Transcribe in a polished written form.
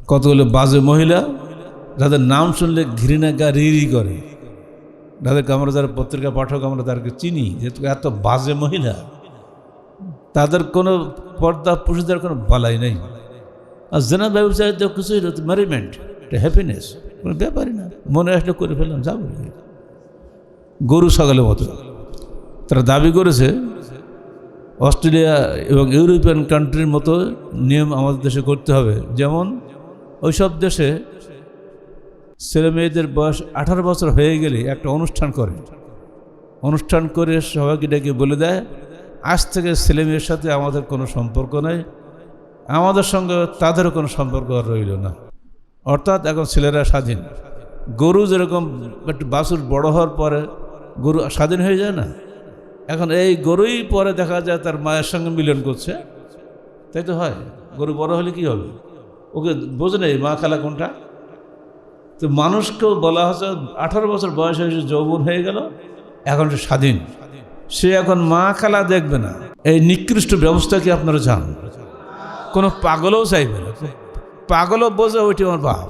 কতগুলো বাজে মহিলা যাদের নাম শুনলে ঘৃণা গা রি করে, যাদেরকে আমরা যারা পত্রিকা পাঠক আমরা তাদেরকে চিনি, যেহেতু এত বাজে মহিলা, তাদের কোনো পর্দা পুরুষদের কোনো বালাই নেই। আর জেনা ব্যবসায়ীতে কিছুই ম্যারিমেন্ট, এটা হ্যাপিনেস, কোনো ব্যাপারই না, মনে আসলে করে ফেললাম যাবো। গরু ছাগলের মতো তারা দাবি করেছে অস্ট্রেলিয়া এবং ইউরোপিয়ান কান্ট্রির মতো নিয়ম আমাদের দেশে করতে হবে। যেমন ওইসব দেশে ছেলে মেয়েদের বয়স 18 বছর হয়ে গেলে একটা অনুষ্ঠান করে সবাইকে ডেকে বলে দেয়, আজ থেকে ছেলে মেয়ের সাথে আমাদের কোনো সম্পর্ক নেই, আমাদের সঙ্গে তাদেরও কোনো সম্পর্ক আর রইল না। অর্থাৎ এখন ছেলেরা স্বাধীন। গরু যেরকম একটু বাছুর বড় হওয়ার পরে গরু স্বাধীন হয়ে যায় না, এখন এই গরুই পরে দেখা যায় তার মায়ের সঙ্গে মিলন করছে, তাই তো হয়। গরু বড় হলে কি হবে, ওকে বোঝে নেই মা খালা কোনটা। তো মানুষকেও বলা হচ্ছে 18 বছর বয়স হয়েছে, যৌবন হয়ে গেল, এখন সে স্বাধীন, সে এখন মা খালা দেখবে না। এই নিকৃষ্ট ব্যবস্থা কি আপনারা চান? কোনো পাগলও চাইবে না, পাগলও বোঝে ওইটি আমার বাপ।